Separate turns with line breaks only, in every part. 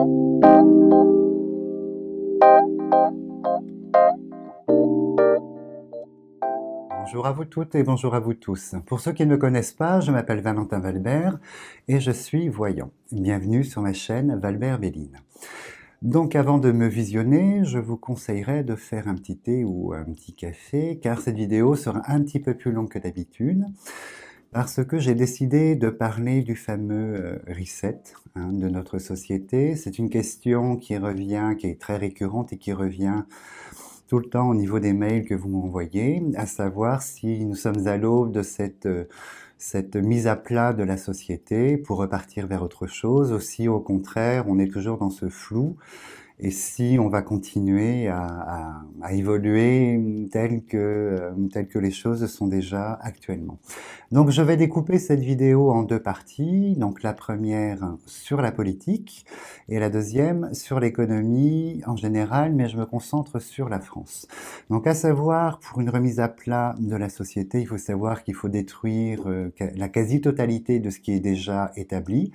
Bonjour à vous toutes et bonjour à vous tous. Pour ceux qui ne me connaissent pas, je m'appelle Valentin Valbert et je suis voyant. Bienvenue sur ma chaîne Valbert Béline. Donc avant de me visionner, je vous conseillerais de faire un petit thé ou un petit café car cette vidéo sera un petit peu plus longue que d'habitude parce que j'ai décidé de parler du fameux reset de notre société. C'est une question qui revient, qui est très récurrente et qui revient tout le temps au niveau des mails que vous m'envoyez, à savoir si nous sommes à l'aube de cette mise à plat de la société pour repartir vers autre chose, aussi au contraire, on est toujours dans ce flou, et si on va continuer à évoluer tel que les choses sont déjà actuellement. Donc je vais découper cette vidéo en deux parties, donc la première sur la politique et la deuxième sur l'économie en général, mais je me concentre sur la France. Donc à savoir, pour une remise à plat de la société, il faut savoir qu'il faut détruire la quasi-totalité de ce qui est déjà établi,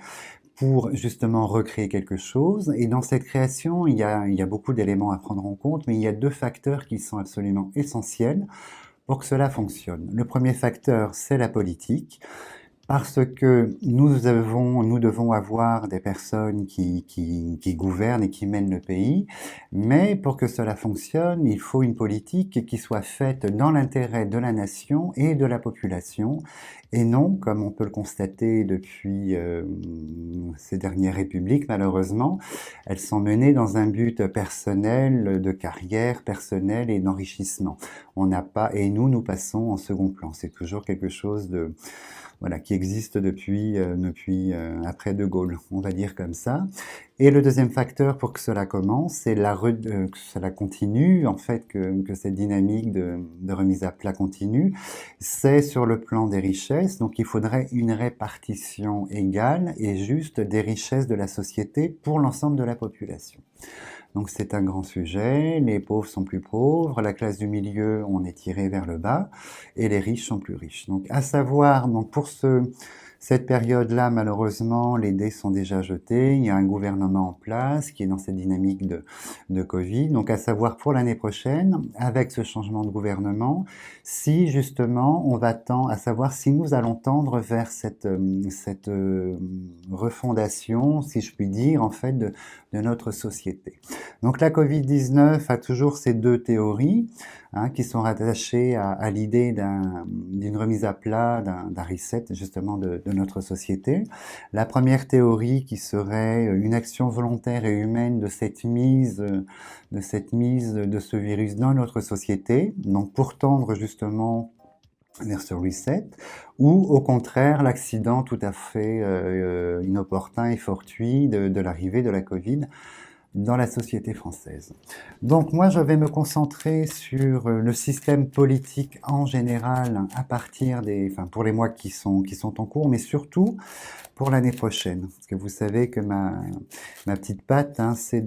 pour justement recréer quelque chose. Et dans cette création, il y a beaucoup d'éléments à prendre en compte, mais il y a deux facteurs qui sont absolument essentiels pour que cela fonctionne. Le premier facteur, c'est la politique, parce que nous devons avoir des personnes qui gouvernent et qui mènent le pays, mais pour que cela fonctionne, il faut une politique qui soit faite dans l'intérêt de la nation et de la population, et non, comme on peut le constater depuis ces dernières républiques, malheureusement, elles sont menées dans un but personnel, de carrière personnelle et d'enrichissement. On n'a pas, et nous passons en second plan. C'est toujours quelque chose de voilà, qui existe depuis après De Gaulle, on va dire comme ça. Et le deuxième facteur pour que cela commence, c'est que cela continue, en fait, que cette dynamique de remise à plat continue, c'est sur le plan des richesses. Donc il faudrait une répartition égale et juste des richesses de la société pour l'ensemble de la population. Donc c'est un grand sujet, les pauvres sont plus pauvres, la classe du milieu, on est tiré vers le bas, et les riches sont plus riches. Donc à savoir, donc pour cette période-là, malheureusement, les dés sont déjà jetés, il y a un gouvernement en place qui est dans cette dynamique de Covid, donc à savoir pour l'année prochaine, avec ce changement de gouvernement, si justement on va tendre, à savoir si nous allons tendre vers cette refondation, si je puis dire, en fait, de notre société. Donc la Covid-19 a toujours ces deux théories qui sont rattachées à l'idée d'une remise à plat, d'un reset justement de notre société. La première théorie qui serait une action volontaire et humaine de cette mise de ce virus dans notre société, donc pour tendre justement vers ce reset, ou au contraire l'accident tout à fait inopportun et fortuit de l'arrivée de la Covid dans la société française. Donc moi, je vais me concentrer sur le système politique en général à partir pour les mois qui sont en cours, mais surtout pour l'année prochaine. Parce que vous savez que ma petite patte, c'est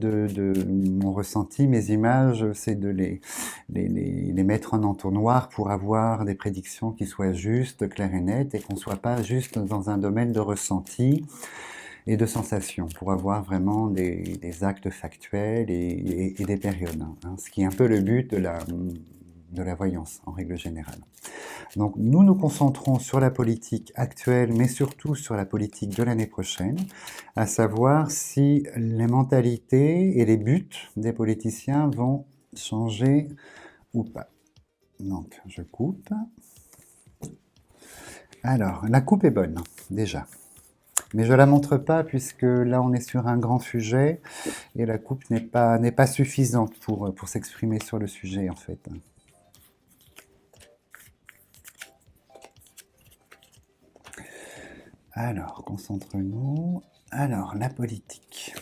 mon ressenti, mes images, c'est de les mettre en entonnoir pour avoir des prédictions qui soient justes, claires et nettes, et qu'on ne soit pas juste dans un domaine de ressenti, et de sensations pour avoir vraiment des actes factuels et des périodes, ce qui est un peu le but de la voyance en règle générale. Donc nous nous concentrons sur la politique actuelle, mais surtout sur la politique de l'année prochaine, à savoir si les mentalités et les buts des politiciens vont changer ou pas. Donc je coupe. Alors, la coupe est bonne, déjà. Mais je la montre pas puisque là on est sur un grand sujet et la coupe n'est pas suffisante pour s'exprimer sur le sujet en fait. Alors, concentrons-nous. Alors, la politique.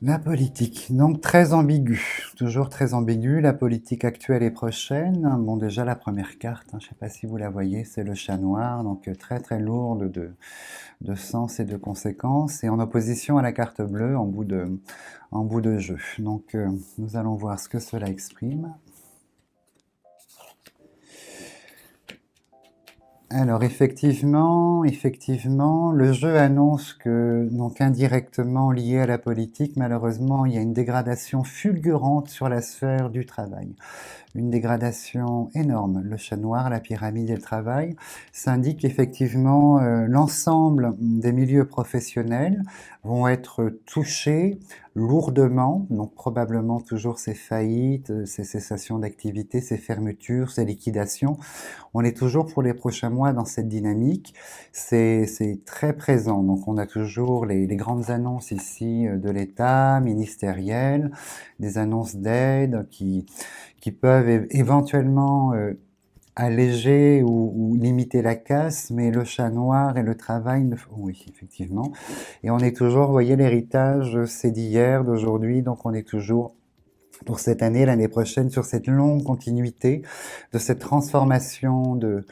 La politique, donc très ambiguë, toujours très ambiguë, la politique actuelle et prochaine. Bon, déjà la première carte, je ne sais pas si vous la voyez, c'est le chat noir, donc très très lourde de sens et de conséquences, et en opposition à la carte bleue en bout de jeu. Donc nous allons voir ce que cela exprime. Alors effectivement, le jeu annonce que, donc indirectement lié à la politique, malheureusement, il y a une dégradation fulgurante sur la sphère du travail. Une dégradation énorme. Le chat noir, la pyramide et le travail, ça indique qu'effectivement l'ensemble des milieux professionnels vont être touchés lourdement, donc probablement toujours ces faillites, ces cessations d'activité, ces fermetures, ces liquidations. On est toujours pour les prochains mois dans cette dynamique. C'est très présent. Donc on a toujours les grandes annonces ici de l'État, ministérielles, des annonces d'aide qui peuvent éventuellement alléger ou limiter la casse, mais le chat noir et le travail, oui, effectivement. Et on est toujours, vous voyez, l'héritage, c'est d'hier, d'aujourd'hui, donc on est toujours pour cette année, l'année prochaine, sur cette longue continuité de cette transformation de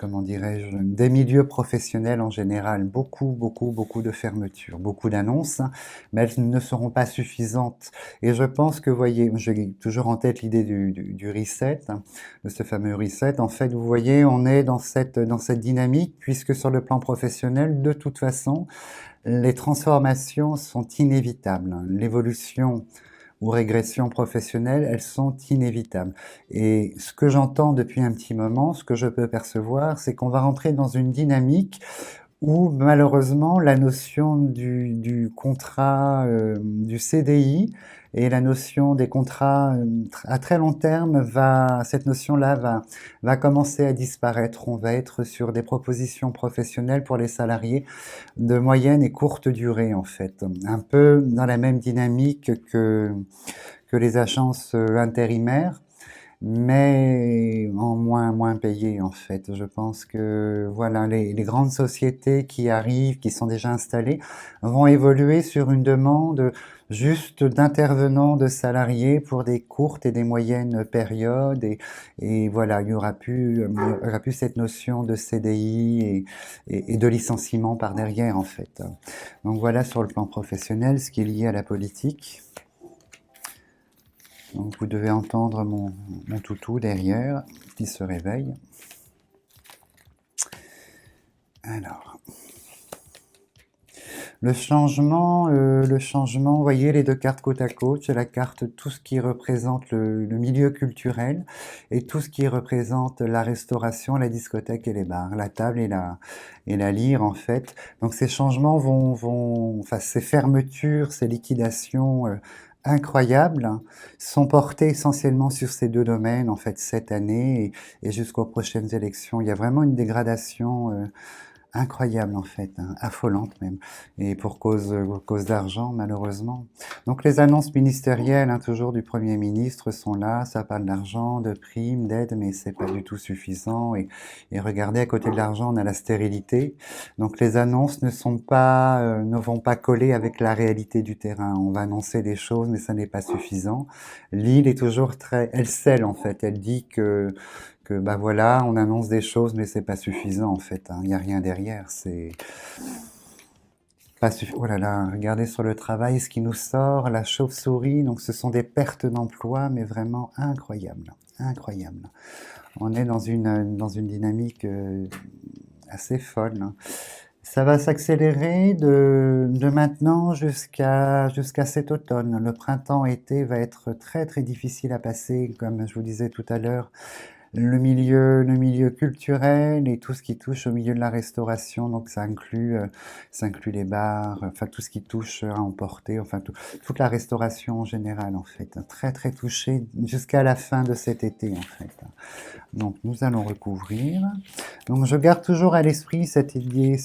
comment dirais-je, des milieux professionnels en général. Beaucoup de fermetures, beaucoup d'annonces, hein, mais elles ne seront pas suffisantes. Et je pense que, vous voyez, j'ai toujours en tête l'idée du reset, hein, de ce fameux reset. En fait, vous voyez, on est dans cette dynamique, puisque sur le plan professionnel, de toute façon, les transformations sont inévitables. L'évolution ou régression professionnelle, elles sont inévitables. Et ce que j'entends depuis un petit moment, ce que je peux percevoir, c'est qu'on va rentrer dans une dynamique où malheureusement la notion du contrat, du CDI et la notion des contrats à très long terme cette notion-là va commencer à disparaître. On va être sur des propositions professionnelles pour les salariés de moyenne et courte durée en fait, un peu dans la même dynamique que les agences intérimaires, mais en moins payées en fait. Je pense que voilà, les grandes sociétés qui arrivent, qui sont déjà installées, vont évoluer sur une demande juste d'intervenants, de salariés pour des courtes et des moyennes périodes et voilà, il y aura plus cette notion de CDI et de licenciement par derrière en fait. Donc voilà sur le plan professionnel ce qui est lié à la politique. Donc vous devez entendre mon toutou derrière qui se réveille. Alors, le changement, vous voyez les deux cartes côte à côte, c'est la carte tout ce qui représente le milieu culturel et tout ce qui représente la restauration, la discothèque et les bars, la table et la lyre en fait. Donc ces changements enfin ces fermetures, ces liquidations incroyables, hein, sont portées essentiellement sur ces deux domaines en fait cette année et jusqu'aux prochaines élections. Il y a vraiment une dégradation incroyable en fait, hein, affolante même, et pour cause d'argent malheureusement. Donc les annonces ministérielles, hein, toujours du Premier ministre, sont là, ça parle d'argent, de primes, d'aide, mais c'est pas du tout suffisant. Et regardez, à côté de l'argent, on a la stérilité. Donc les annonces ne vont pas coller avec la réalité du terrain. On va annoncer des choses, mais ça n'est pas suffisant. L'île est toujours elle scelle en fait, elle dit que bah voilà, on annonce des choses, mais c'est pas suffisant en fait. Hein. Il n'y a rien derrière. C'est pas suffisant. Oh là là, regardez sur le travail ce qui nous sort, la chauve-souris. Donc ce sont des pertes d'emploi, mais vraiment incroyables, incroyables. On est dans une dynamique assez folle. Hein. Ça va s'accélérer de maintenant jusqu'à cet automne. Le printemps-été va être très très difficile à passer, comme je vous disais tout à l'heure le milieu culturel et tout ce qui touche au milieu de la restauration, donc ça inclut les bars, enfin tout ce qui touche à emporter, enfin toute la restauration en général en fait, très très touché jusqu'à la fin de cet été en fait. Donc nous allons recouvrir. Donc je garde toujours à l'esprit cette idée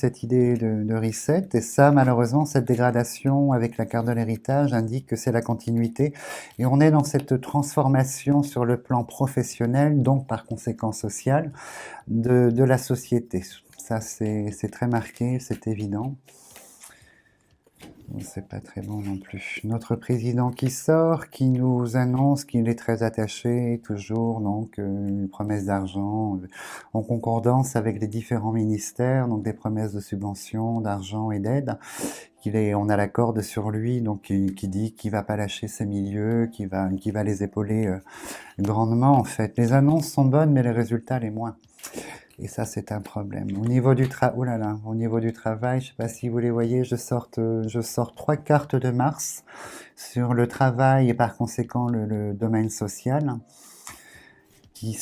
de reset et ça malheureusement cette dégradation avec la carte de l'héritage indique que c'est la continuité et on est dans cette transformation sur le plan professionnel, donc par conséquent social, de la société. Ça, c'est très marqué, c'est évident. C'est pas très bon non plus. Notre président qui sort, qui nous annonce qu'il est très attaché, toujours, donc, une promesse d'argent, en concordance avec les différents ministères, donc des promesses de subventions, d'argent et d'aide. On a la corde sur lui, donc qui dit qu'il va pas lâcher ses milieux, qui va les épauler grandement en fait. Les annonces sont bonnes, mais les résultats les moins. Et ça, c'est un problème. Oh là là, au niveau du travail, je ne sais pas si vous les voyez, je sors 3 cartes de Mars sur le travail et par conséquent le domaine social, qui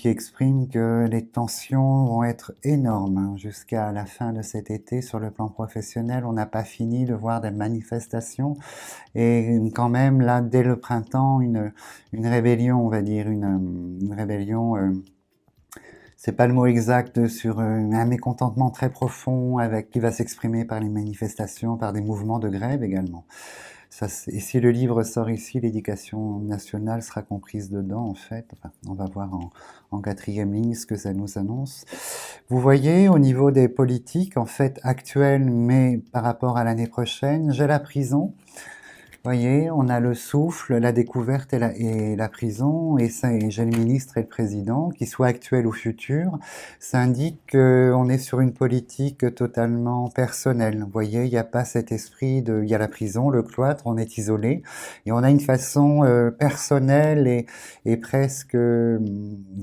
expriment que les tensions vont être énormes hein, jusqu'à la fin de cet été sur le plan professionnel. On n'a pas fini de voir des manifestations et quand même là, dès le printemps, une rébellion, on va dire, une rébellion. C'est pas le mot exact sur un mécontentement très profond qui va s'exprimer par les manifestations, par des mouvements de grève également. Et si le livre sort ici, l'éducation nationale sera comprise dedans, en fait. Enfin, on va voir en quatrième ligne ce que ça nous annonce. Vous voyez, au niveau des politiques, en fait, actuelles, mais par rapport à l'année prochaine, j'ai la prison. Vous voyez, on a le souffle, la découverte et la prison, et j'ai le ministre et le président, qu'ils soient actuels ou futurs, ça indique qu'on est sur une politique totalement personnelle. Vous voyez, il n'y a pas cet esprit il y a la prison, le cloître, on est isolé, et on a une façon personnelle et presque,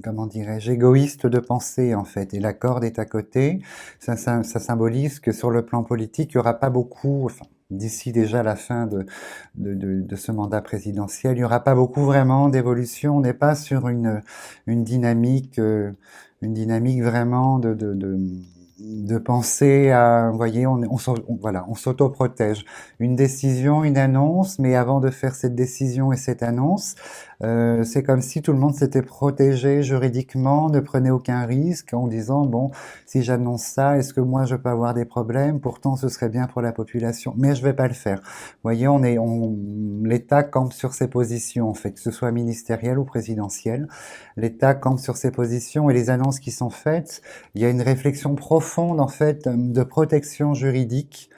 comment dirais-je, égoïste de penser, en fait. Et la corde est à côté, ça symbolise que sur le plan politique, il n'y aura pas beaucoup, enfin, d'ici déjà la fin de ce mandat présidentiel. Il n'y aura pas beaucoup vraiment d'évolution. On n'est pas sur une dynamique, une dynamique vraiment de penser à, vous voyez, voilà, on s'autoprotège. Une décision, une annonce, mais avant de faire cette décision et cette annonce, c'est comme si tout le monde s'était protégé juridiquement, ne prenait aucun risque en disant, bon, si j'annonce ça, est-ce que moi je peux avoir des problèmes? Pourtant, ce serait bien pour la population, mais je vais pas le faire. Vous voyez, l'État campe sur ses positions, en fait, que ce soit ministériel ou présidentiel. L'État campe sur ses positions et les annonces qui sont faites, il y a une réflexion profonde, en fait, de protection juridique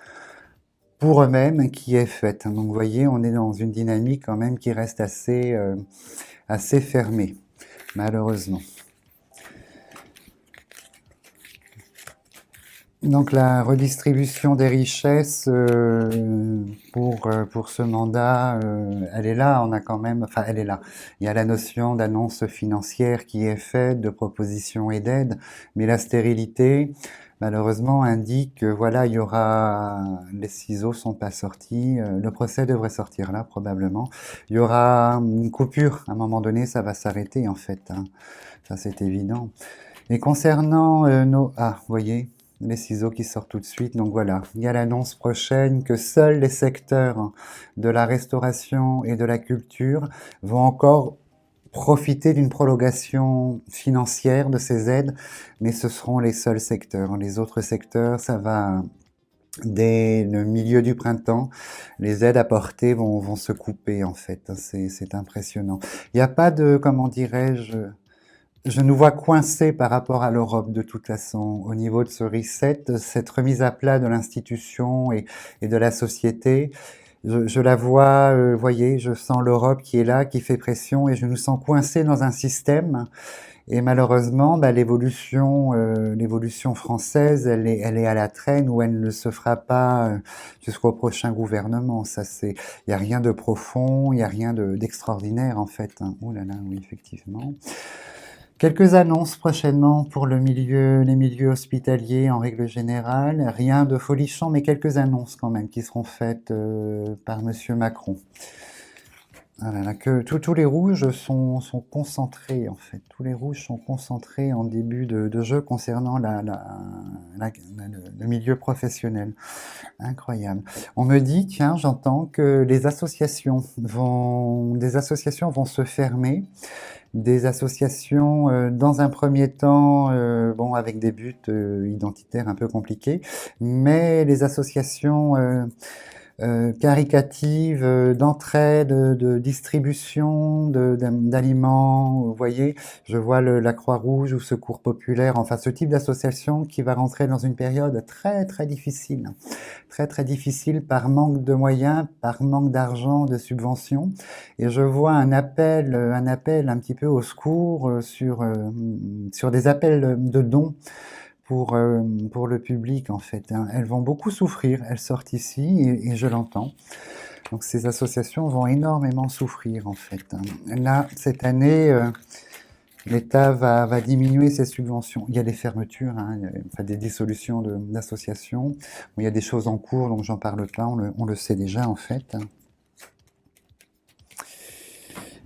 pour eux-mêmes qui est faite. Donc, vous voyez, on est dans une dynamique quand même qui reste assez fermée, malheureusement. Donc la redistribution des richesses pour ce mandat, elle est là. On a quand même, enfin elle est là. Il y a la notion d'annonce financière qui est faite, de propositions et d'aides, mais la stérilité, malheureusement, indique que voilà, il y aura, les ciseaux sont pas sortis, le procès devrait sortir là probablement. Il y aura une coupure. À un moment donné, ça va s'arrêter en fait. Hein. Ça c'est évident. Et concernant vous voyez les ciseaux qui sortent tout de suite. Donc voilà, il y a l'annonce prochaine que seuls les secteurs de la restauration et de la culture vont encore profiter d'une prolongation financière de ces aides, mais ce seront les seuls secteurs. Les autres secteurs, ça va dès le milieu du printemps, les aides apportées vont se couper en fait. C'est impressionnant. Il n'y a pas de, comment dirais-je nous vois coincés par rapport à l'Europe de toute façon. Au niveau de ce reset, cette remise à plat de l'institution et de la société, je la vois, voyez, je sens l'Europe qui est là, qui fait pression et je nous sens coincés dans un système. Et malheureusement, bah, l'évolution française, elle est à la traîne ou elle ne se fera pas jusqu'au prochain gouvernement. Il y a rien de profond, il y a rien d'extraordinaire en fait. Hein. Oh là là, oui, effectivement. Quelques annonces prochainement pour les milieux hospitaliers en règle générale. Rien de folichon, mais quelques annonces quand même qui seront faites par Monsieur Macron. Voilà, tous les rouges sont concentrés en fait. Tous les rouges sont concentrés en début de jeu concernant le milieu professionnel. Incroyable. On me dit, tiens, j'entends que des associations vont se fermer. Des associations, dans un premier temps, bon, avec des buts identitaires un peu compliqués, mais les associations caritative, d'entraide, de distribution d'aliments. Vous voyez, je vois la Croix-Rouge ou Secours Populaire, enfin ce type d'association qui va rentrer dans une période très très difficile par manque de moyens, par manque d'argent, de subventions. Et je vois un appel un petit peu au secours sur des appels de dons pour le public en fait. Hein. Elles vont beaucoup souffrir, elles sortent ici et je l'entends. Donc ces associations vont énormément souffrir en fait. Hein. Là, cette année, L'État va diminuer ses subventions. Il y a des fermetures, hein, enfin, des dissolutions d'associations. Bon, il y a des choses en cours, donc j'en parle pas, on le sait déjà en fait.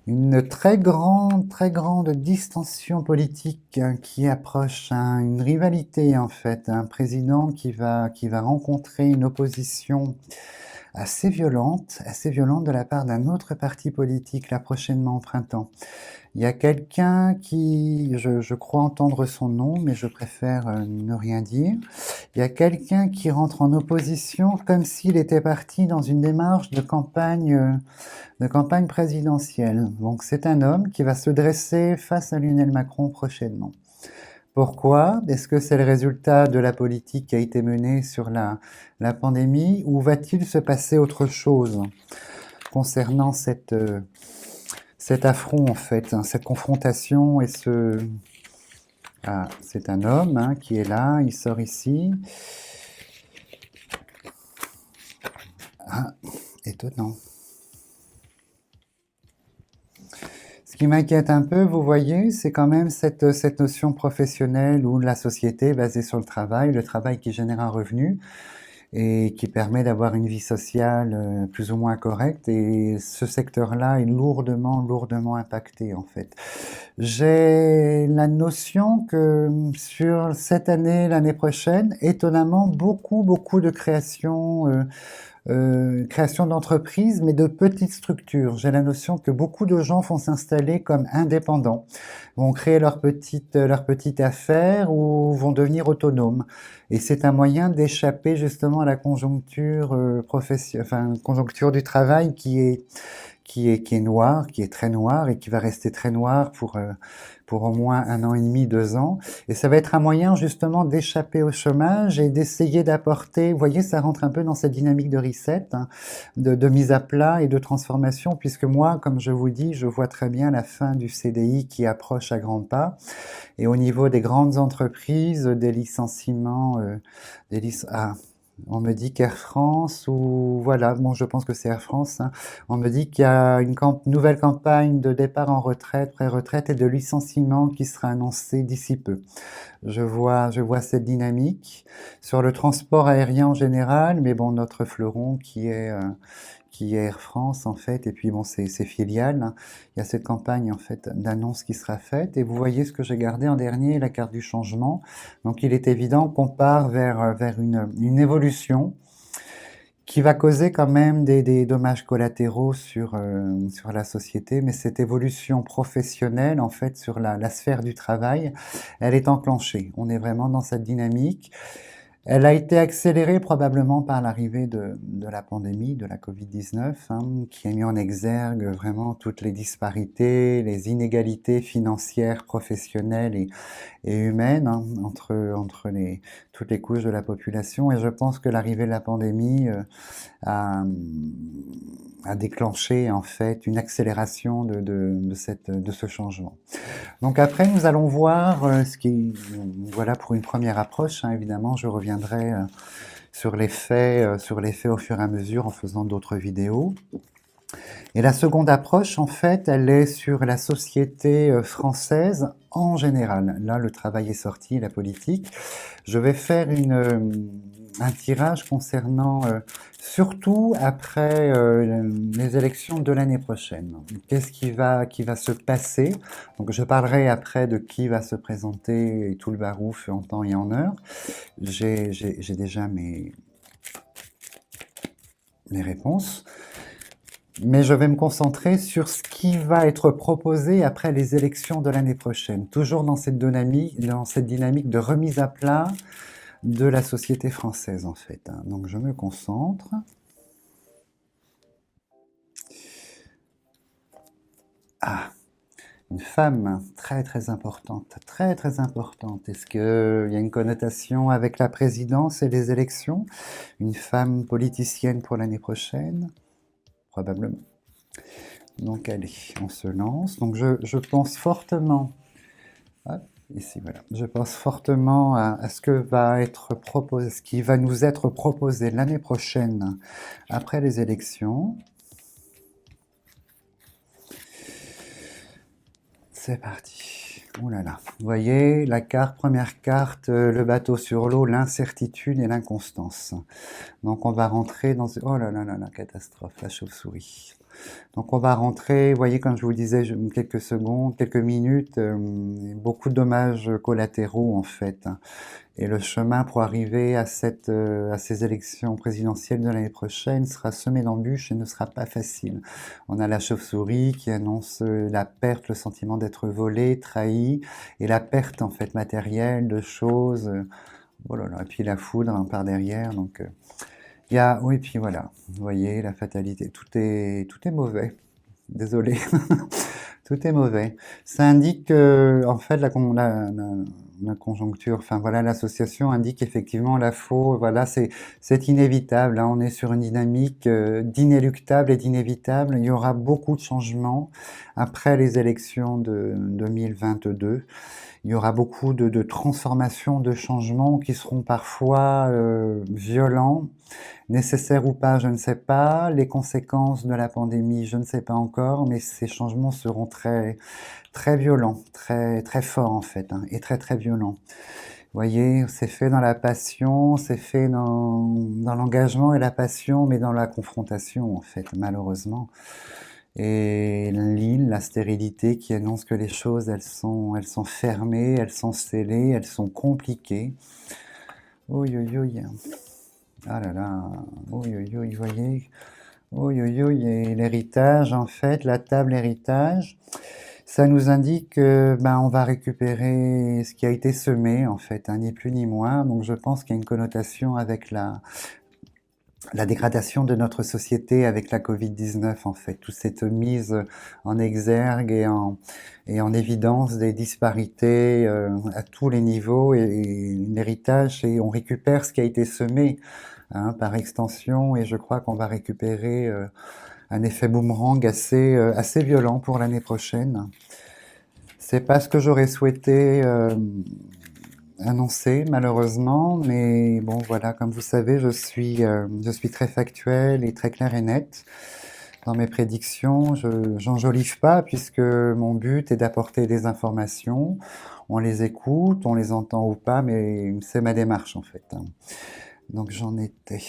Une très grande distension politique qui approche, hein, une rivalité en fait. Un président qui va rencontrer une opposition assez violente de la part d'un autre parti politique là prochainement au printemps. Il y a quelqu'un qui, je crois entendre son nom, mais je préfère ne rien dire. Il y a quelqu'un qui rentre en opposition comme s'il était parti dans une démarche de campagne présidentielle. Donc c'est un homme qui va se dresser face à Lionel Macron prochainement. Pourquoi? Est-ce que c'est le résultat de la politique qui a été menée sur la pandémie ou va-t-il se passer autre chose concernant cet affront en fait, hein, cette confrontation et ce... Ah, c'est un homme, hein, qui est là, il sort ici. Ah, étonnant. Ce qui m'inquiète un peu, vous voyez, c'est quand même cette notion professionnelle où la société est basée sur le travail qui génère un revenu et qui permet d'avoir une vie sociale plus ou moins correcte. Et ce secteur-là est lourdement impacté en fait. J'ai la notion que sur cette année, l'année prochaine, étonnamment, beaucoup de création d'entreprises, mais de petites structures. J'ai la notion que beaucoup de gens vont s'installer comme indépendants, vont créer leur petite affaire ou vont devenir autonomes. Et c'est un moyen d'échapper justement à la conjoncture enfin, conjoncture du travail qui est noir, qui est très noir et qui va rester très noir pour au moins 1 an et demi, 2 ans. Et ça va être un moyen justement d'échapper au chômage et d'essayer d'apporter, vous voyez, ça rentre un peu dans cette dynamique de reset, hein, de mise à plat et de transformation, puisque moi, comme je vous dis, je vois très bien la fin du CDI qui approche à grands pas. Et au niveau des grandes entreprises, des licenciements, ah, on me dit qu'Air France, ou voilà, bon, je pense que c'est Air France, hein, on me dit qu'il y a une nouvelle campagne de départ en retraite, pré-retraite et de licenciement qui sera annoncée d'ici peu. Je vois cette dynamique sur le transport aérien en général, mais bon, notre fleuron qui est Air France en fait, et puis bon, ses filiales, hein. Il y a cette campagne en fait d'annonce qui sera faite, et vous voyez ce que j'ai gardé en dernier, la carte du changement. Donc il est évident qu'on part vers une évolution qui va causer quand même des dommages collatéraux sur la société, mais cette évolution professionnelle, en fait, sur la sphère du travail, elle est enclenchée. On est vraiment dans cette dynamique. Elle a été accélérée probablement par l'arrivée de la pandémie, de la Covid-19, hein, qui a mis en exergue vraiment toutes les disparités, les inégalités financières, professionnelles et humaines, hein, toutes les couches de la population. Et je pense que l'arrivée de la pandémie a, a déclenché en fait une accélération de ce changement. Donc après, nous allons voir voilà pour une première approche, hein, évidemment, je reviendrai sur les faits au fur et à mesure en faisant d'autres vidéos. Et la seconde approche, en fait, elle est sur la société française en général. Là, le travail est sorti, la politique. Je vais faire un tirage concernant, surtout après les élections de l'année prochaine. Qu'est-ce qui va se passer? Donc, je parlerai après de qui va se présenter et tout le barouf en temps et en heure. J'ai déjà mes réponses. Mais je vais me concentrer sur ce qui va être proposé après les élections de l'année prochaine, toujours dans cette dynamique de remise à plat de la société française en fait, hein. Donc je me concentre. Ah, une femme très importante, très importante. Est-ce qu'il y a une connotation avec la présidence et les élections? Une femme politicienne pour l'année prochaine? Probablement. Donc allez, on se lance. Donc je pense fortement, hop, ici voilà, je pense fortement à ce que va être proposé, ce qui va nous être proposé l'année prochaine après les élections. C'est parti. Oh là là. Vous voyez, la carte, première carte, le bateau sur l'eau, l'incertitude et l'inconstance. Donc on va rentrer dans... Oh là là là là, catastrophe, la chauve-souris. Donc on va rentrer, vous voyez, comme je vous le disais, quelques secondes, quelques minutes, beaucoup de dommages collatéraux en fait. Et le chemin pour arriver à ces élections présidentielles de l'année prochaine sera semé d'embûches et ne sera pas facile. On a la chauve-souris qui annonce la perte, le sentiment d'être volé, trahi, et la perte en fait matérielle de choses. Oh là là, et puis la foudre hein, par derrière. Donc il y a, oui, puis voilà, vous voyez la fatalité. Tout est mauvais. Désolé. Tout est mauvais. Ça indique en fait, la conjoncture, enfin voilà, l'association indique effectivement la faux, voilà, c'est inévitable, hein. On est sur une dynamique d'inéluctable et d'inévitable. Il y aura beaucoup de changements après les élections de 2022. Il y aura beaucoup de transformations, de changements qui seront parfois violents, nécessaires ou pas, je ne sais pas. Les conséquences de la pandémie, je ne sais pas encore, mais ces changements seront très, très violents, très, très forts en fait, hein, et très, très violents. Vous voyez, c'est fait dans la passion, c'est fait dans l'engagement et la passion, mais dans la confrontation en fait, malheureusement. Et l'île, la stérilité qui annonce que les choses, elles sont fermées, elles sont scellées, elles sont compliquées. Oui, oui, oui. Ah là là, oui, oui, oui, vous voyez. Oui, oui, oui, et l'héritage, en fait, la table héritage, ça nous indique que ben, on va récupérer ce qui a été semé, en fait, hein, ni plus ni moins. Donc je pense qu'il y a une connotation avec la dégradation de notre société avec la Covid-19, en fait, toute cette mise en exergue et en évidence des disparités à tous les niveaux et l'héritage, et on récupère ce qui a été semé hein, par extension, et je crois qu'on va récupérer un effet boomerang assez violent pour l'année prochaine. C'est pas ce que j'aurais souhaité annoncé malheureusement, mais bon voilà, comme vous savez, je suis très factuel et très clair et net dans mes prédictions. Je j'enjolive pas puisque mon but est d'apporter des informations. On les écoute, on les entend ou pas, mais c'est ma démarche en fait, hein. Donc j'en étais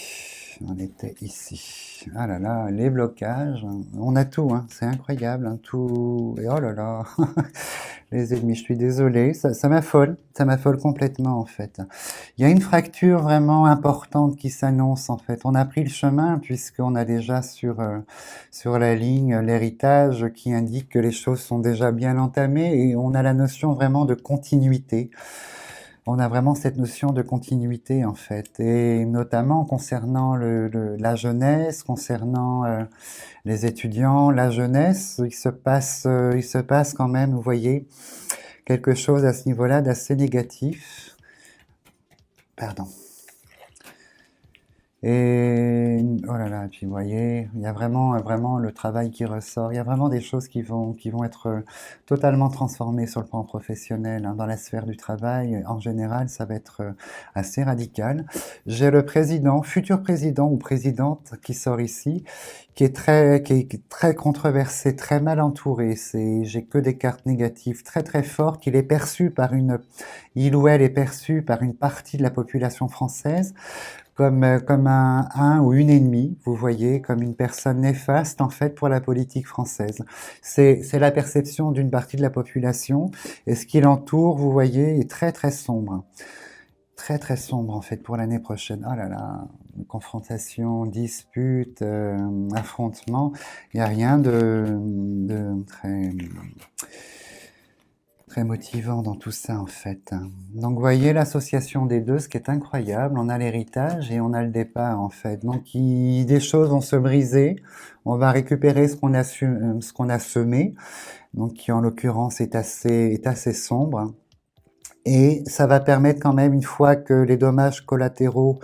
ici. Ah là là, les blocages, hein. On a tout, hein, c'est incroyable, hein, tout. Et oh là là, les ennemis, je suis désolé, ça m'affole complètement en fait. Il y a une fracture vraiment importante qui s'annonce en fait. On a pris le chemin puisqu'on a déjà sur la ligne l'héritage qui indique que les choses sont déjà bien entamées et on a la notion vraiment de continuité. On a vraiment cette notion de continuité en fait, et notamment concernant la jeunesse, concernant les étudiants, la jeunesse, il se passe quand même, vous voyez, quelque chose à ce niveau-là d'assez négatif. Pardon. Et oh là là, et puis vous voyez, il y a vraiment le travail qui ressort. Il y a vraiment des choses qui vont être totalement transformées sur le plan professionnel, hein, dans la sphère du travail. En général, ça va être assez radical. J'ai le président, futur président ou présidente qui sort ici, qui est très controversé, très mal entouré. J'ai que des cartes négatives très très fortes. Il ou elle est perçu par une partie de la population française comme un ou une ennemie, vous voyez, comme une personne néfaste en fait pour la politique française. C'est la perception d'une partie de la population, et ce qui l'entoure, vous voyez, est très très sombre. Très très sombre en fait pour l'année prochaine. Oh là là, confrontation, dispute, affrontement, il n'y a rien de très très motivant dans tout ça en fait. Donc vous voyez l'association des deux, ce qui est incroyable, on a l'héritage et on a le départ en fait. Donc des choses vont se briser, on va récupérer ce qu'on a semé, donc qui en l'occurrence est assez sombre. Et ça va permettre quand même, une fois que les dommages collatéraux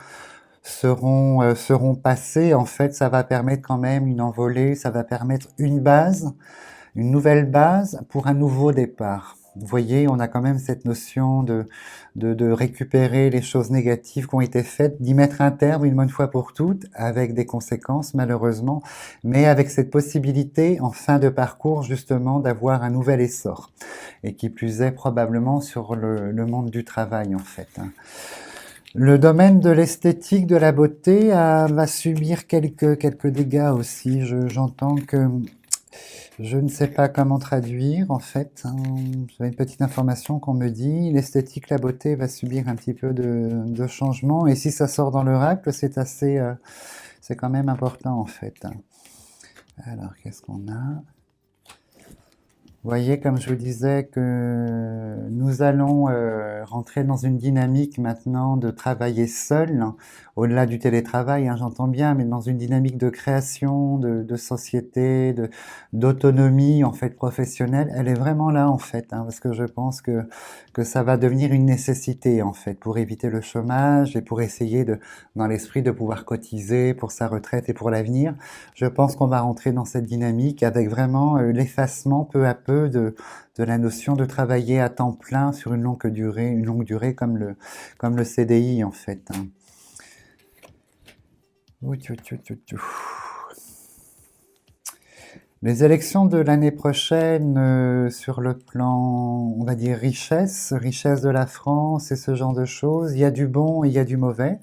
seront passés, en fait, ça va permettre quand même une envolée, ça va permettre une nouvelle base pour un nouveau départ. Vous voyez, on a quand même cette notion de récupérer les choses négatives qui ont été faites, d'y mettre un terme une bonne fois pour toutes, avec des conséquences malheureusement, mais avec cette possibilité en fin de parcours justement d'avoir un nouvel essor, et qui plus est probablement sur le monde du travail en fait, hein. Le domaine de l'esthétique, de la beauté, va subir quelques dégâts aussi. J'entends que je ne sais pas comment traduire en fait, hein. J'avais une petite information qu'on me dit, l'esthétique, la beauté va subir un petit peu de changement. Et si ça sort dans l'oracle, c'est assez, c'est quand même important en fait, hein. Alors qu'est-ce qu'on a? Vous voyez, comme je vous disais, que nous allons rentrer dans une dynamique maintenant de travailler seul, hein, au-delà du télétravail, hein, j'entends bien, mais dans une dynamique de création, de société, d'autonomie en fait professionnelle. Elle est vraiment là en fait, hein, parce que je pense que ça va devenir une nécessité en fait pour éviter le chômage et pour essayer dans l'esprit de pouvoir cotiser pour sa retraite et pour l'avenir. Je pense qu'on va rentrer dans cette dynamique avec vraiment l'effacement peu à peu de la notion de travailler à temps plein sur une longue durée comme le CDI en fait, hein. Ouh, tchou, tchou, tchou, tchou. Les élections de l'année prochaine, sur le plan, on va dire, richesse de la France et ce genre de choses, il y a du bon et il y a du mauvais,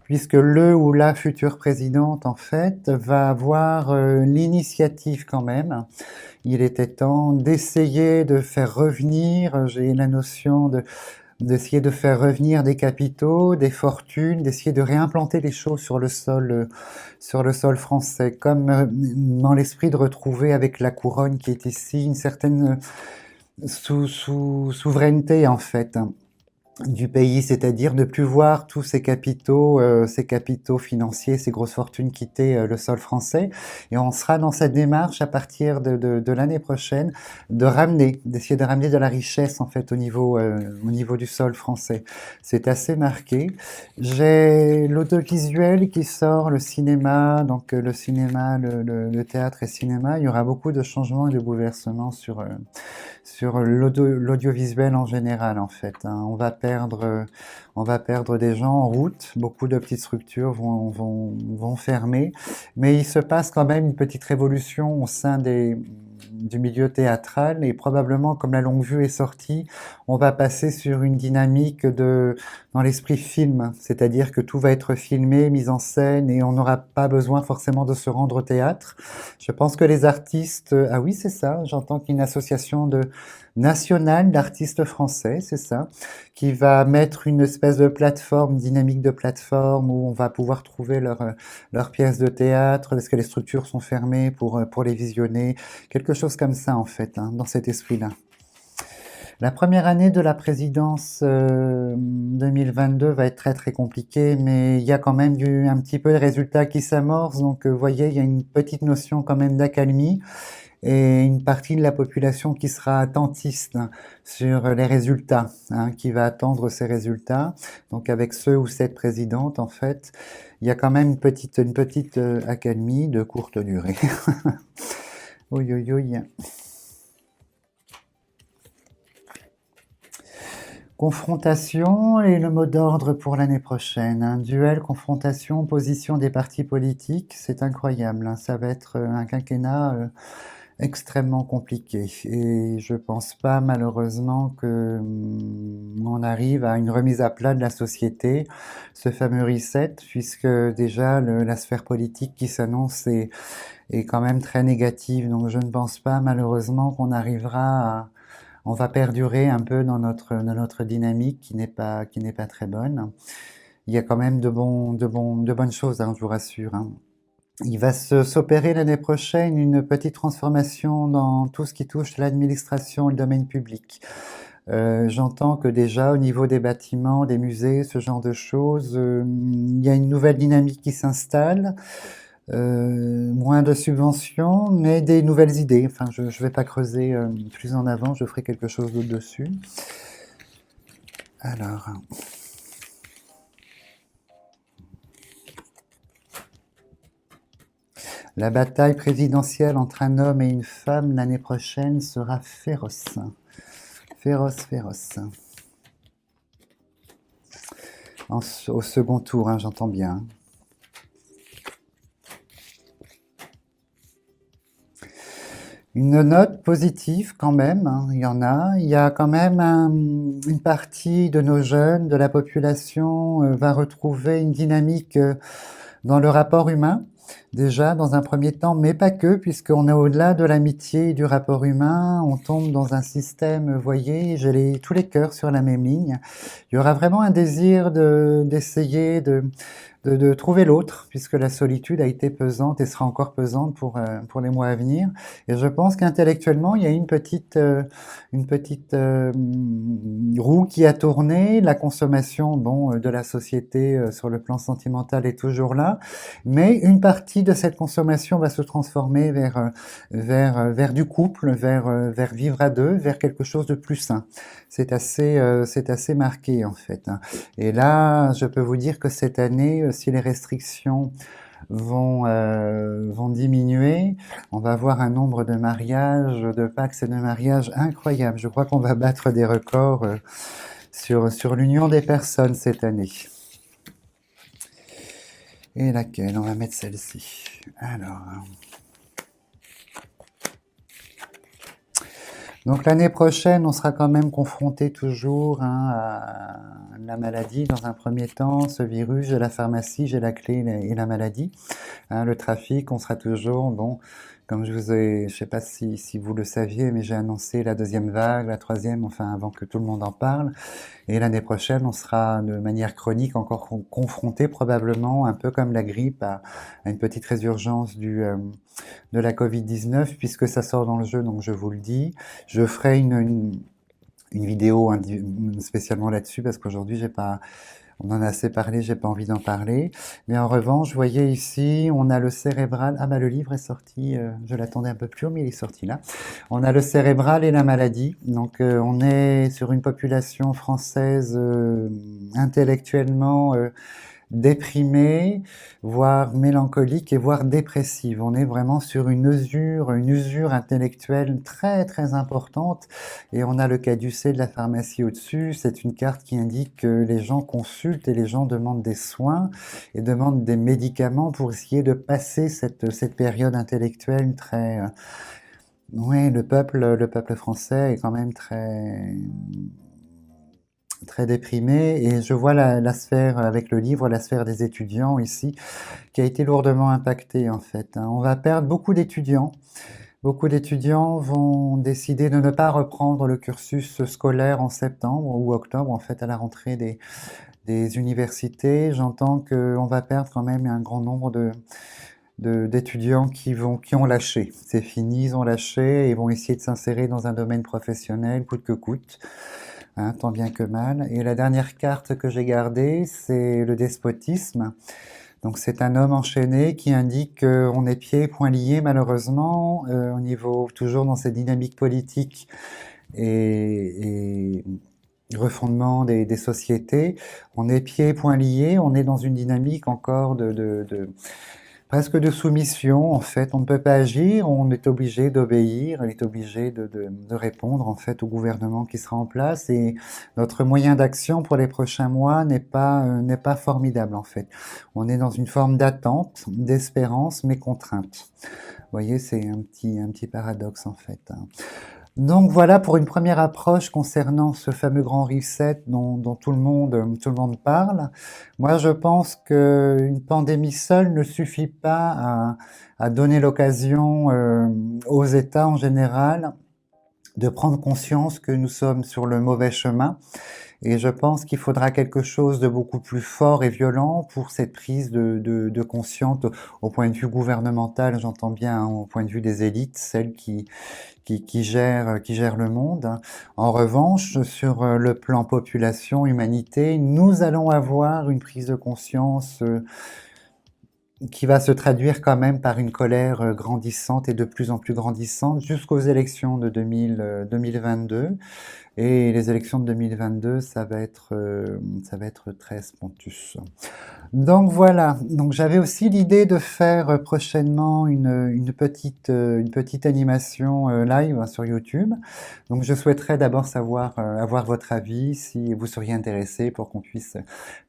puisque le ou la future présidente, en fait, va avoir l'initiative quand même. Il était temps d'essayer de faire revenir, j'ai la notion d'essayer de faire revenir des capitaux, des fortunes, d'essayer de réimplanter les choses sur le sol français, comme dans l'esprit de retrouver avec la couronne qui est ici une certaine souveraineté en fait, hein, du pays, c'est-à-dire ne plus voir tous ces capitaux financiers, ces grosses fortunes quitter le sol français. Et on sera dans cette démarche à partir de l'année prochaine d'essayer de ramener de la richesse en fait au niveau du sol français. C'est assez marqué. J'ai l'audiovisuel qui sort, le cinéma, donc le cinéma, le théâtre et cinéma. Il y aura beaucoup de changements et de bouleversements sur l'audiovisuel en général en fait, hein. On va perdre des gens en route, beaucoup de petites structures vont fermer, mais il se passe quand même une petite révolution au sein du milieu théâtral et probablement comme la longue vue est sortie, on va passer sur une dynamique dans l'esprit film, c'est-à-dire que tout va être filmé, mis en scène et on n'aura pas besoin forcément de se rendre au théâtre. Je pense que les artistes, ah oui c'est ça, j'entends qu'il y a une association nationale d'artistes français, c'est ça, qui va mettre une espèce de plateforme, dynamique de plateforme où on va pouvoir trouver leurs pièces de théâtre, parce que les structures sont fermées pour les visionner, quelque chose comme ça en fait, hein, dans cet esprit-là. La première année de la présidence 2022 va être très très compliquée, mais il y a quand même un petit peu de résultats qui s'amorcent, donc vous voyez, il y a une petite notion quand même d'accalmie et une partie de la population qui sera attentiste, hein, sur les résultats, hein, qui va attendre ces résultats. Donc avec ce ou cette présidente, en fait, il y a quand même une petite accalmie de courte durée. Oui, oui, oui. Confrontation et le mot d'ordre pour l'année prochaine. Un duel, confrontation, opposition des partis politiques, c'est incroyable, hein. Ça va être un quinquennat extrêmement compliqué. Et je pense pas malheureusement que on arrive à une remise à plat de la société, ce fameux reset, puisque déjà la sphère politique qui s'annonce est quand même très négative. Donc je ne pense pas malheureusement qu'on arrivera à on va perdurer un peu dans notre dynamique qui n'est pas très bonne. Il y a quand même de bonnes choses, hein, je vous rassure, hein. Il va s'opérer l'année prochaine une petite transformation dans tout ce qui touche l'administration et le domaine public. J'entends que déjà au niveau des bâtiments, des musées, ce genre de choses, il y a une nouvelle dynamique qui s'installe. Moins de subventions, mais des nouvelles idées. Enfin, je ne vais pas creuser plus en avant, je ferai quelque chose d'autre dessus. Alors, la bataille présidentielle entre un homme et une femme l'année prochaine sera féroce. féroce, féroce. Au second tour, hein, j'entends bien. Une note positive quand même, hein, il y en a. Il y a quand même une partie de nos jeunes, de la population, va retrouver une dynamique dans le rapport humain, déjà dans un premier temps, mais pas que, puisqu'on est au-delà de l'amitié et du rapport humain, on tombe dans un système, vous voyez, j'ai tous les cœurs sur la même ligne. Il y aura vraiment un désir d'essayer de trouver l'autre, puisque la solitude a été pesante et sera encore pesante pour les mois à venir. Et je pense qu'intellectuellement, il y a une petite roue qui a tourné. La consommation, bon, de la société sur le plan sentimental est toujours là, mais une partie de cette consommation va se transformer vers du couple, vers vivre à deux, vers quelque chose de plus sain. C'est assez marqué en fait, hein. Et là, je peux vous dire que cette année, si les restrictions vont diminuer, on va avoir un nombre de mariages, de packs et de mariages incroyable. Je crois qu'on va battre des records sur l'union des personnes cette année. Et laquelle? On va mettre celle-ci. Alors. Donc l'année prochaine, on sera quand même confronté toujours, hein, à la maladie dans un premier temps, ce virus, j'ai la pharmacie, j'ai la clé et la maladie. Hein, le trafic, on sera toujours, bon, comme je sais pas si vous le saviez, mais j'ai annoncé la deuxième vague, la troisième, enfin avant que tout le monde en parle. Et l'année prochaine, on sera de manière chronique encore confronté probablement, un peu comme la grippe, à une petite résurgence de la Covid-19, puisque ça sort dans le jeu, donc je vous le dis. Je ferai une vidéo spécialement là-dessus, parce qu'aujourd'hui, on en a assez parlé, j'ai pas envie d'en parler. Mais en revanche, vous voyez ici, on a le cérébral. Ah bah le livre est sorti, je l'attendais un peu plus haut, mais il est sorti là. On a le cérébral et la maladie. Donc on est sur une population française intellectuellement déprimée, voire mélancolique et voire dépressive. On est vraiment sur une usure intellectuelle très très importante, et on a le caducée de la pharmacie au-dessus. C'est une carte qui indique que les gens consultent et les gens demandent des soins et demandent des médicaments pour essayer de passer cette période intellectuelle très... Oui, le peuple français est quand même très déprimé, et je vois la sphère, avec le livre, la sphère des étudiants ici, qui a été lourdement impactée en fait, hein. On va perdre beaucoup d'étudiants. Beaucoup d'étudiants vont décider de ne pas reprendre le cursus scolaire en septembre ou octobre, en fait, à la rentrée des universités. J'entends qu'on va perdre quand même un grand nombre d'étudiants qui ont lâché. C'est fini, ils ont lâché et vont essayer de s'insérer dans un domaine professionnel coûte que coûte. Hein, tant bien que mal. Et la dernière carte que j'ai gardée, c'est le despotisme. Donc c'est un homme enchaîné qui indique qu'on est pieds et poings liés malheureusement, au niveau, toujours dans cette dynamique politique et refondement des sociétés. On est pieds et poings liés, on est dans une dynamique encore presque de soumission, en fait. On ne peut pas agir, on est obligé d'obéir, on est obligé de répondre, en fait, au gouvernement qui sera en place, et notre moyen d'action pour les prochains mois n'est pas formidable, en fait. On est dans une forme d'attente, d'espérance, mais contrainte. Vous voyez, c'est un petit paradoxe, en fait, hein. Donc voilà pour une première approche concernant ce fameux grand reset dont tout le monde parle. Moi, je pense qu'une pandémie seule ne suffit pas à donner l'occasion aux États en général de prendre conscience que nous sommes sur le mauvais chemin. Et je pense qu'il faudra quelque chose de beaucoup plus fort et violent pour cette prise de conscience au point de vue gouvernemental, j'entends bien, hein, au point de vue des élites, celles qui gèrent le monde. En revanche, sur le plan population, humanité, nous allons avoir une prise de conscience qui va se traduire quand même par une colère grandissante et de plus en plus grandissante jusqu'aux élections de 2022. Et les élections de 2022, ça va être très spontus. Donc voilà, donc j'avais aussi l'idée de faire prochainement une petite animation live sur YouTube. Donc je souhaiterais d'abord savoir, avoir votre avis, si vous seriez intéressé pour qu'on puisse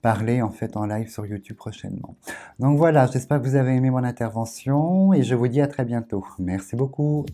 parler en fait en live sur YouTube prochainement. Donc voilà, j'espère que vous avez aimé mon intervention et je vous dis à très bientôt. Merci beaucoup.